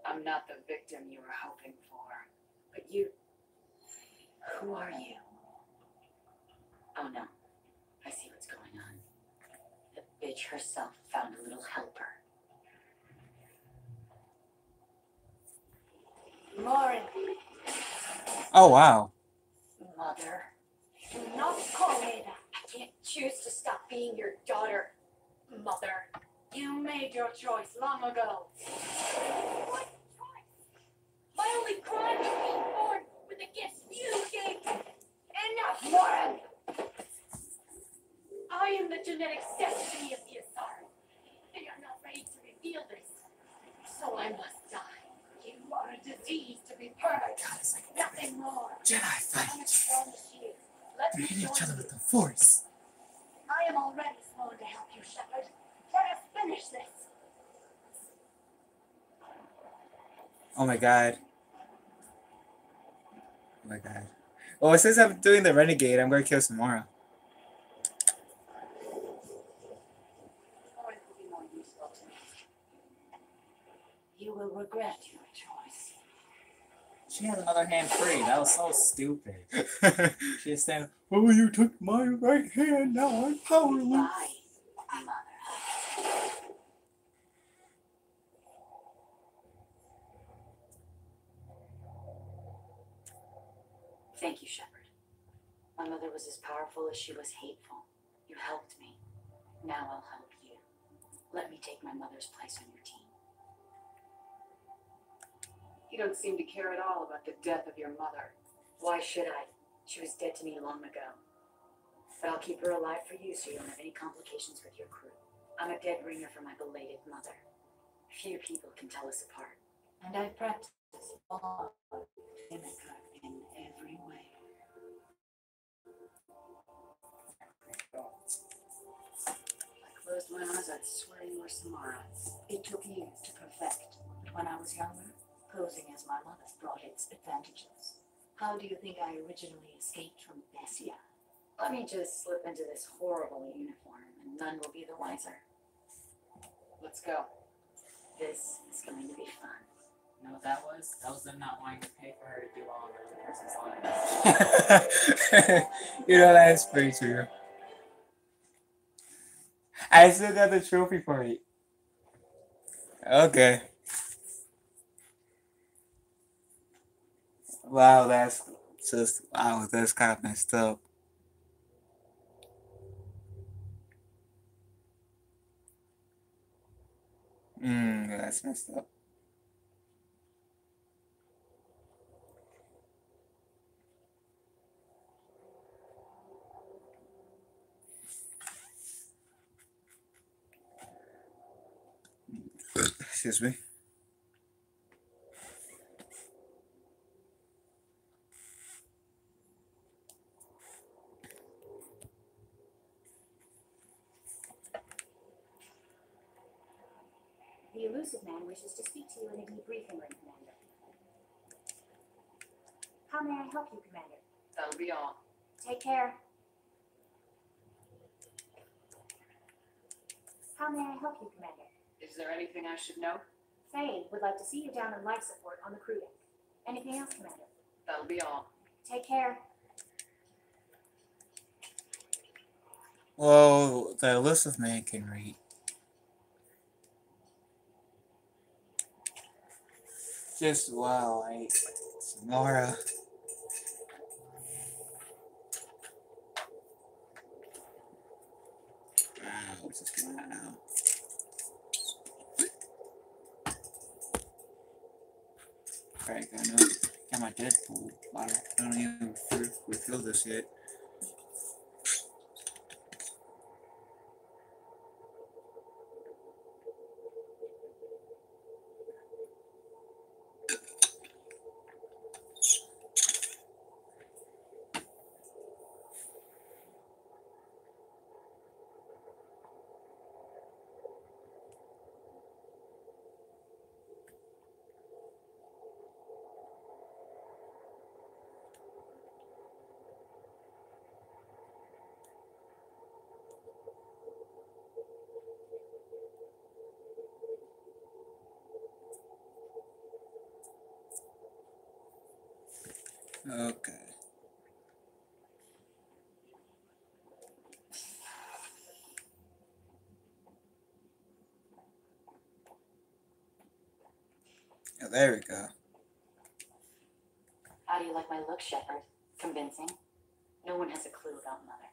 I'm not the victim you were hoping for. But you... Who are you? Oh no. I see what's going on. The bitch herself found a little helper. Lauren, Oh, wow. Mother. Do not call me that. I can't choose to stop being your daughter. Mother. you made your choice long ago. What choice? My only crime is being born with the gifts you gave me. Enough, Lauren! I am the genetic destiny of the Asari. They are not ready to reveal this. So I must die. You are a disease to be purged. God, it's like Nothing more. Jedi I'm fight. a strong shield. Let They me hit each join other you. with the Force. I am already sworn to help you, Shepard. Let us finish this. Oh my god. Oh my god. Well, since I'm doing the Renegade, I'm going to kill Samara. Lauren will be more useful to me. You will regret your choice. She had another hand free. That was so stupid. She just said, "Oh, you took my right hand. Now I'm powerless." Goodbye, Mother. Thank you, Shepard. My mother was as powerful as she was hateful. You helped me. Now I'll help you. Let me take my mother's place on your team. You don't seem to care at all about the death of your mother. Why should I? She was dead to me long ago. But I'll keep her alive for you so you don't have any complications with your crew. I'm a dead ringer for my belated mother. Few people can tell us apart. And I practice all in every way. my eyes, I'd swear you were Samara. It took years to perfect, but when I was younger, posing as my mother brought its advantages. How do you think I originally escaped from Bessia? Let me just slip into this horrible uniform, and none will be the wiser. Let's go. This is going to be fun. You know what that was? That was them not wanting to pay for her to do all the person's lines. You know, that's pretty true. I still got the trophy for it. Okay. Wow, that's just, wow, that's kind of messed up. That's messed up. Excuse me. The elusive man wishes to speak to you in a debriefing room, Commander. How may I help you, Commander? That'll be all. Take care. How may I help you, Commander? Is there anything I should know? Faye would like to see you down in life support on the crew deck. Anything else, Commander? That'll be all. Take care. Well, the elusive man can read. Just wow, Samara. What's this coming out now? Alright, got my Deadpool bottle. I don't even refill this yet. Okay. Oh, there we go. How do you like my look, Shepard? Convincing? No one has a clue about Mother.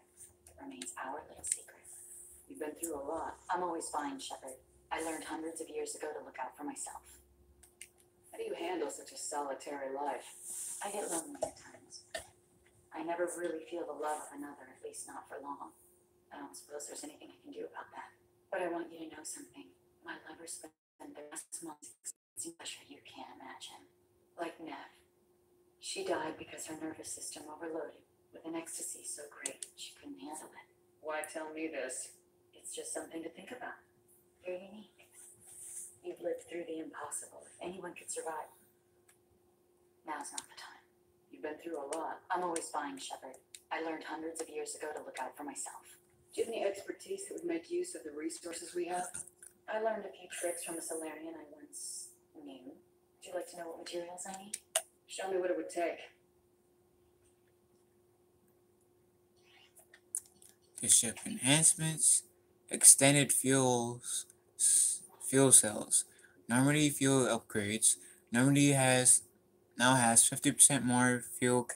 It remains our little secret. You've been through a lot. I'm always fine, Shepard. I learned hundreds of years ago to look out for myself. How do you handle such a solitary life? I get lonely at times. I never really feel the love of another, at least not for long. I don't suppose there's anything I can do about that. But I want you to know something. My lover spent the last months experiencing pressure you can't imagine. Like Nev. She died because her nervous system overloaded with an ecstasy so great she couldn't handle it. Why tell me this? It's just something to think about. You're unique. You've lived through the impossible. If anyone could survive, now's not the time. You've been through a lot. I'm always fine, Shepard. I learned hundreds of years ago to look out for myself. Do you have any expertise that would make use of the resources we have? I learned a few tricks from a Solarian I once knew. Would you like to know what materials I need? Show me what it would take. The ship enhancements, extended fuel cells, Normandy fuel upgrades. Normandy now has 50% more fuel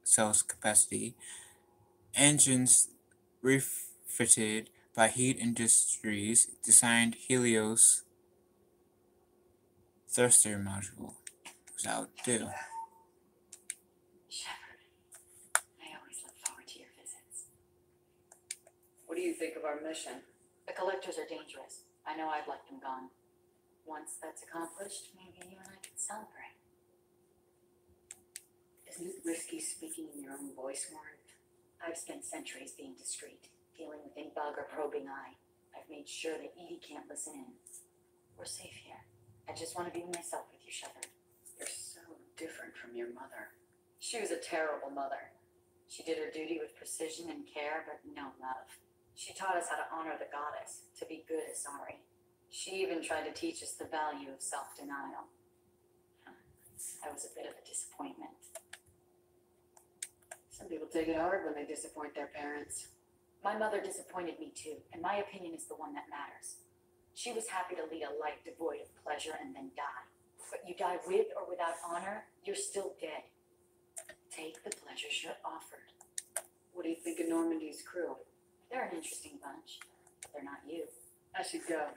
cells capacity. Engines refitted by Heat Industries designed Helios thruster module. What's that would do? Shepard, I always look forward to your visits. What do you think of our mission? The collectors are dangerous. I know I'd like them gone. Once that's accomplished, maybe you and I can celebrate. Isn't it risky speaking in your own voice, Warren? I've spent centuries being discreet, dealing with any bug or probing eye. I I've made sure that Edie can't listen in. We're safe here. I just want to be myself with you, Shepard. You're so different from your mother. She was a terrible mother. She did her duty with precision and care, but no love. She taught us how to honor the goddess, to be good as sorry. She even tried to teach us the value of self-denial. I was a bit of a disappointment. Some people take it hard when they disappoint their parents. My mother disappointed me too, and my opinion is the one that matters. She was happy to lead a life devoid of pleasure and then die. But you die with or without honor, you're still dead. Take the pleasures you're offered. What do you think of Normandy's crew? They're an interesting bunch, but they're not you. I should go.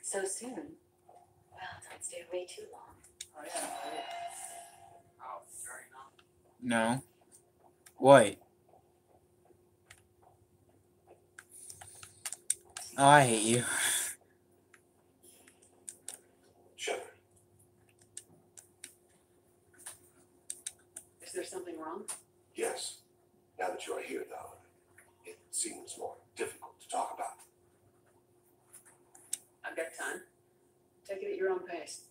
So soon? Well, don't stay away too long. Oh yeah. Oh, very long. No. What? Oh, I hate you. Shepard, Is there something wrong? Yes. Now that you are here, though, it seems more difficult to talk about. I've got time. Take it at your own pace.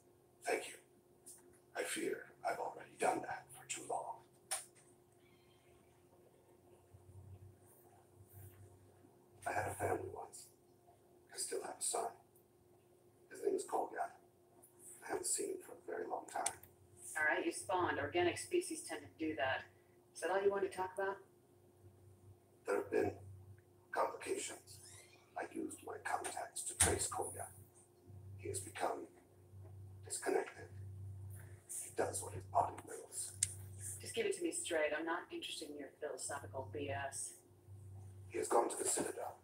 Thank you. I fear I've already done that for too long. I had a family once. I still have a son. His name is Kolgat. I haven't seen him for a very long time. All right, you spawned. Organic species tend to do that. Is that all you wanted to talk about? There have been complications. I used my contacts to trace Kolgat. He has become disconnected. He does what his body wills. Just give it to me straight. I'm not interested in your philosophical BS. He has gone to the Citadel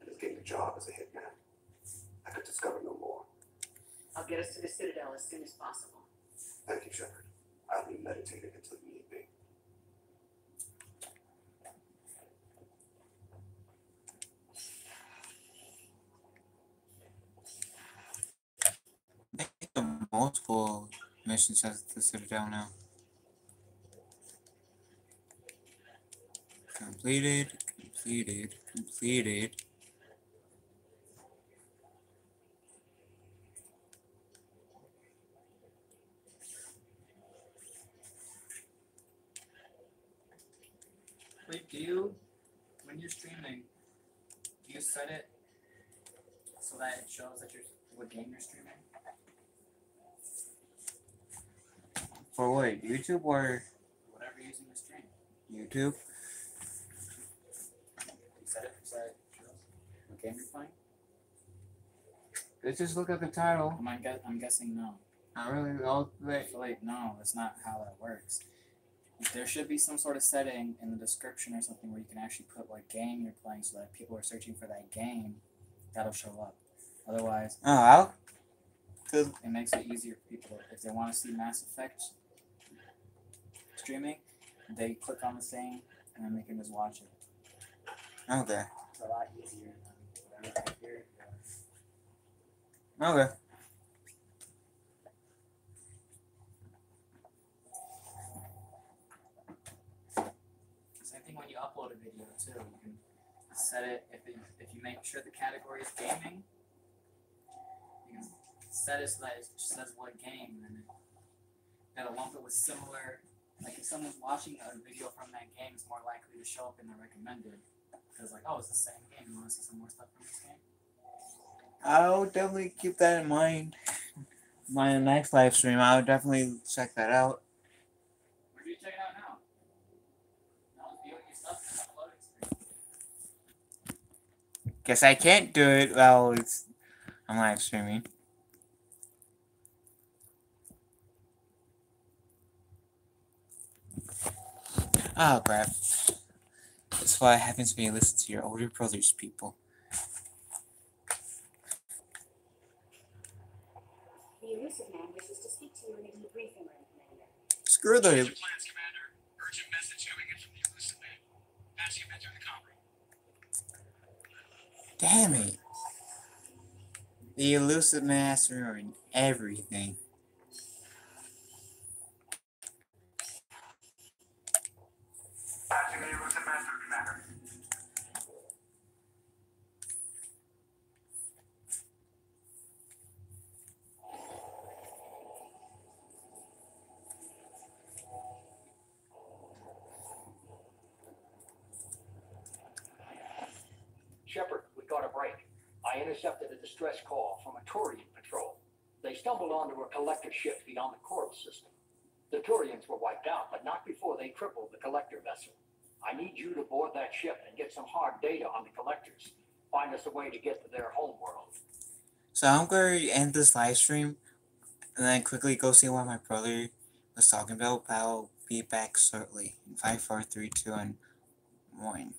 and has gained a job as a hitman. I could discover no more. I'll get us to the Citadel as soon as possible. Thank you, Shepard. I'll be meditating until you need me. They have multiple missions at the Citadel now. Completed. Wait, do you, when you're streaming, do you set it so that it shows that you're what game you're streaming? For what? YouTube or Whatever you're using to stream. YouTube? You set it so that it shows what game you're playing? Let's just look at the title. I'm guessing no. Not really. All I feel like no, that's not how that works. There should be some sort of setting in the description or something where you can actually put what game you're playing so that people are searching for that game, that'll show up. Otherwise, it makes it easier for people if they want to see Mass Effect streaming, they click on the thing and then they can just watch it. Okay. It's a lot easier than whatever I hear. Okay. Same thing when you upload a video too. You can set it if you make sure the category is gaming. You can set it so that it says what game, and then it'll lump it with similar. Like if someone's watching a video from that game, it's more likely to show up in the recommended because like, oh, it's the same game. You want to see some more stuff from this game? I'll definitely keep that in mind. My next live stream, I'll definitely check that out. Where do you check it out now? No, viewing your stuff and uploading screen. Guess I can't do it while I'm live streaming. Oh crap. That's why it happens when you listen to your older brothers, people. The elusive man wishes to speak to you in a debriefing room, Commander. Screw the. Plans, Commander. Urgent message coming in from the elusive man. Patching him into the comm room. Damn it. The elusive man has to ruin everything. Patching the elusive master, Commander. I intercepted a distress call from a Turian patrol. They stumbled onto a collector ship beyond the coral system. The Turians were wiped out, but not before they crippled the collector vessel. I need you to board that ship and get some hard data on the collectors. Find us a way to get to their homeworld. So I'm going to end this live stream and then quickly go see what my brother was talking about. I'll be back shortly. In 5, 4, 3, 2, and 1.